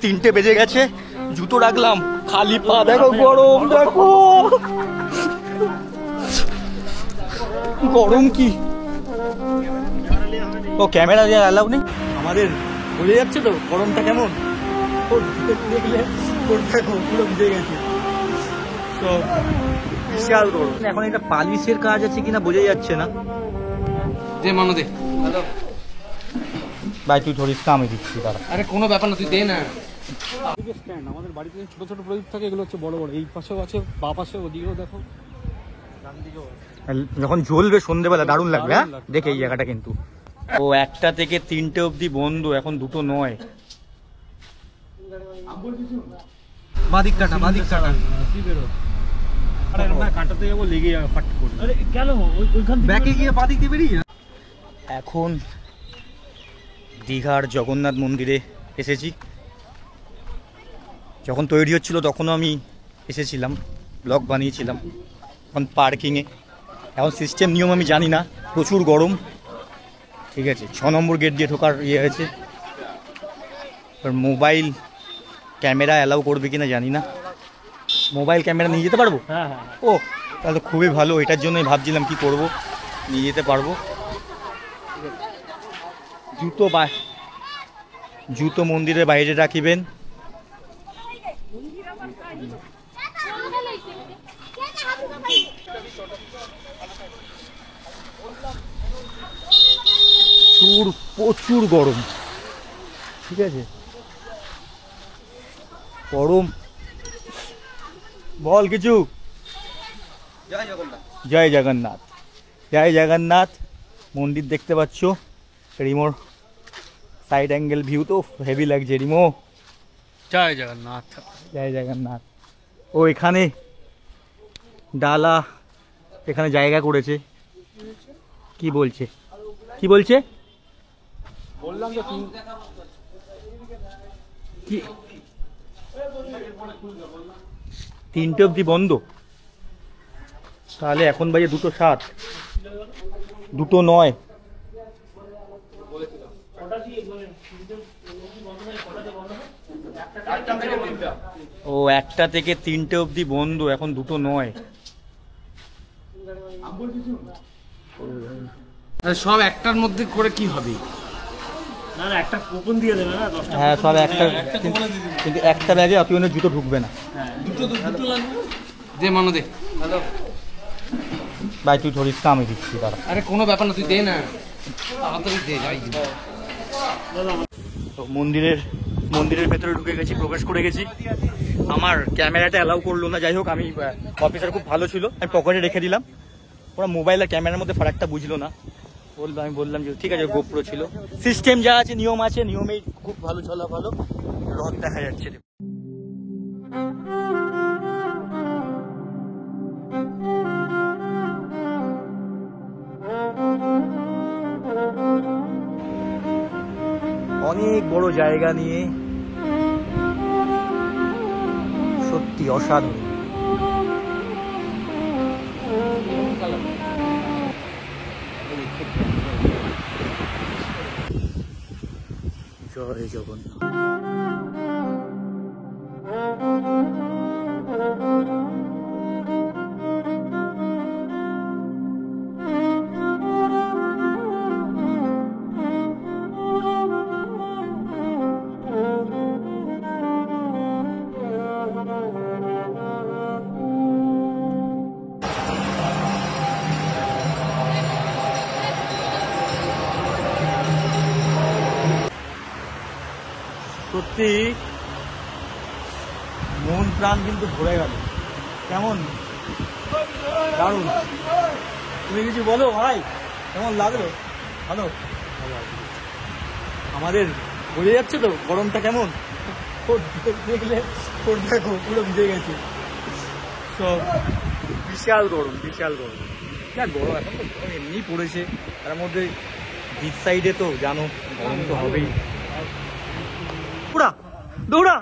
3টে বেজে গেছে, জুতো রাখলাম, খালি পা, দেখো গরম, দেখো গরম কি। ও ক্যামেরা দিয়ে অ্যালাউ নেই আমাদের, বোঝা যাচ্ছে তো গরমটা কেমন। দেখলে দেখো পুরো ভিজে গেছে, তো বিশাল গরম। এখন এটা পালিশের কাজ আছে কিনা বোঝা যাচ্ছে না। দে মানো দে। হ্যালো ভাই তুই ধরিস না, আমি দিচ্ছি দাঁড়া। আরে কোনো ব্যাপার না, তুই দে না। স্ট্যান্ড আমাদের বাড়িতে ছোট ছোট প্রদীপ থাকে, এগুলো হচ্ছে বড় বড়। এই পাশেও আছে, বা পাশে, ওদিকেও দেখো, ডান দিকেও আছে। যখন জ্বলবে সন্ধ্যেবেলা দারুণ লাগবে। হ্যাঁ দেখে এই জায়গাটা কিন্তু। ও 1টা থেকে 3টে অবধি বন্ধ, এখন 2টো নয়। বাদিক কাটা, বাদিক কাটা। কি বেরো, আরে না কাটাতে যাবো, লেগে যাবে ফাট করে। আরে কেন ওইখান থেকে ব্যাকে গিয়ে বাদিক দিয়ে বেরিয়ে যা। এখন দীঘার জগন্নাথ মন্দিরে এসেছি। যখন তৈরি হচ্ছিল তখনও আমি এসেছিলাম, ব্লগ বানিয়েছিলাম। এখন পার্কিংয়ে, এখন সিস্টেম নিয়ম আমি জানি না, প্রচুর গরম। ঠিক আছে, 6 নম্বর গেট দিয়ে ঢোকার ইয়ে আছে। এবার মোবাইল ক্যামেরা অ্যালাউ করবে কিনা জানি না। মোবাইল ক্যামেরা নিয়ে যেতে পারবো? হ্যাঁ হ্যাঁ। ও তাহলে খুবই ভালো, এটার জন্যই ভাবছিলাম কি করব, নিয়ে যেতে পারবো। জুতো মন্দিরের বাইরে রাখিবেন। প্রচুর গরম, ঠিক আছে গরম। বল কিছু। জয় জগন্নাথ, জয় জগন্নাথ। মন্দির দেখতে পাচ্ছ, রিমোর সাইড অ্যাঙ্গেল ভিউ তো হেভি লাগছে। রিমো জয় জগন্নাথ। জয় জগন্নাথ। ও এখানে ডালা, এখানে জায়গা করেছে। কি বলছে, কি বলছে? বললাম তো কি 3টে অবধি বন্ধ, তাহলে এখন বাজে 2:07, 2:09। ও 1টা থেকে 3টে অবধি বন্ধ, এখন 2:09। সব একটার মধ্যে করে কি হবে? না না, একটা কুপন দিয়ে দেবে না 10টা। হ্যাঁ সব একটা, কিন্তু একটা ব্যাগে অতজনের জুতো ঢুকবে না। দুটো লাগবে। দে মানো দে। হ্যালো ভাই তুই ধরিস না, আমি দিচ্ছি দাঁড়া। আরে কোনো ব্যাপার না, তুই দে না, তাড়াতাড়ি দে। যাই তো মন্দিরের ভেতরে ঢুকে গেছি, প্রবেশ করে গেছি। আমার ক্যামেরাটা অ্যালাউ করলো না, যাই হোক আমি অফিসার খুব ভালো ছিল, আমি পকেটে রেখে দিলাম। ওরা মোবাইল আর ক্যামেরার মধ্যে ফারাকটা বুঝলো না, আমি বললাম যে ঠিক আছে, গোপ্রো ছিল। সিস্টেম যা আছে, নিয়ম আছে, নিয়মেই খুব ভালো চলা ভালো। রথ দেখা যাচ্ছে। অনেক বড় জায়গা নিয়ে, সত্যি অসাধারণ। জয় জগন্নাথ। সত্যি মন প্রাণ কিন্তু ভরে গেল। কেমন দারুণ। তুমি কিছু বলো ভাই, কেমন লাগলো? ভালো, আমাদের বোঝা যাচ্ছে তো গরমটা কেমন। দেখলে দেখো পুরো ভিজে গেছে, সব বিশাল গরম, বিশাল গরম। যা গরম, এখন তো গরম এমনি পড়েছে, তার মধ্যে বিচ সাইডে তো জানো গরম তো হবেই। দৌড়া,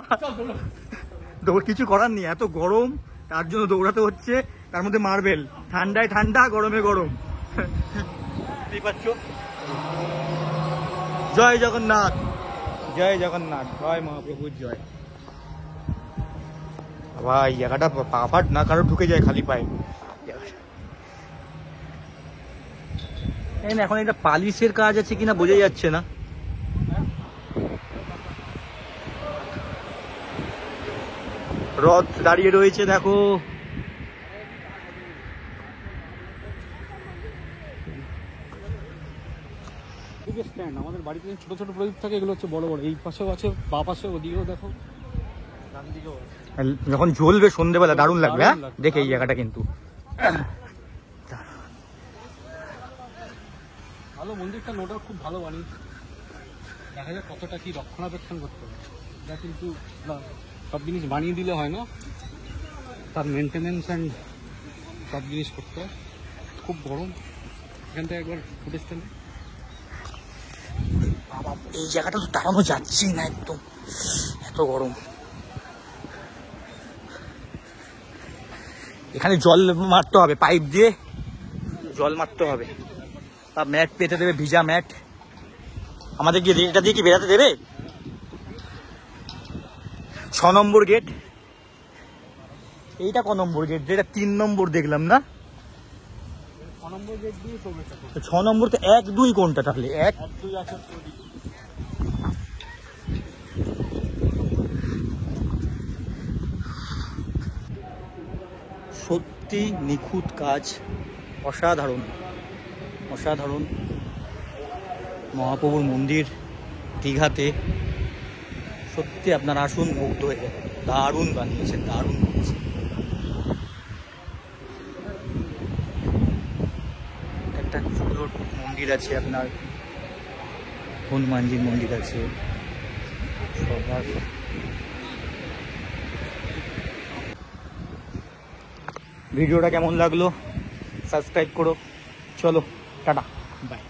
দৌড়, কিছু করার নেই, এত গরম তার জন্য দৌড়াতে হচ্ছে। তার মধ্যে মার্বেল, ঠান্ডায় ঠান্ডা, গরমে গরম। বুঝতেই পারছো। জয় জগন্নাথ, জয় জগন্নাথ, জয় মহাপ্রভুর জয়। ভাই জায়গাটা পাফাট না কারো ঢুকে যায় খালি পায়ে। এখন এটা পালিশের কাজ আছে কিনা বোঝা যাচ্ছে না। রথ দাঁড়িয়ে রয়েছে দেখো। স্ট্যান্ড আমাদের বাড়িতে ছোট ছোট প্রদীপ থাকে, এগুলো হচ্ছে বড় বড়। এই পাশেও আছে, বা পাশে ওদিকেও দেখো, ডান দিকেও আছে। যখন জ্বলবে সন্ধ্যেবেলা দারুণ লাগবে। হ্যাঁ দারুণ লাগবে। দেখে এই জায়গাটা কিন্তু ভালো মন্দিরটা, নোটা খুব ভালো বানিয়েছে। দেখা যাক কতটা কি রক্ষণাবেক্ষণ করতে হবে। এটা কিন্তু সব জিনিস বানিয়ে দিলে হয় না, তার মেনটেনেন্স অ্যান্ড সব জিনিস করতে হয়। খুব গরম, এখান থেকে একবার ফুটেজটা নেই। এই জায়গাটা তো দাঁড়ানো যাচ্ছেই না, একদম এত গরম। এখানে জল মারতে হবে, পাইপ দিয়ে জল মারতে হবে, বা ম্যাট পেতে দেবে, ভিজা ম্যাট। আমাদের কি এটা দিয়ে কি বেরাতে দেবে? 6 নম্বর গেট। এইটা ক নম্বর গেট? যেটা 3 নম্বর দেখলাম না, 6 নম্বর গেট দিয়ে প্রবেশ করতে 6 নম্বর তো 1, 2 কোনটা তাহলে? 1, 2 আছে ওদিকে। সত্যি নিখুঁত কাজ, অসাধারণ অসাধারণ। মহাপ্রভুর মন্দির দীঘাতে, সত্যি আপনারা আসুন, মুগ্ধ হয়ে যাবেন। দারুণ বানিয়েছেন, দারুণ বানিয়েছেন। একটা সুন্দর মন্দির আছে আপনার, হনুমানজির মন্দির আছে সবার। ভিডিওটা কেমন লাগলো সাবস্ক্রাইব করো। চলো টাটা, বাই।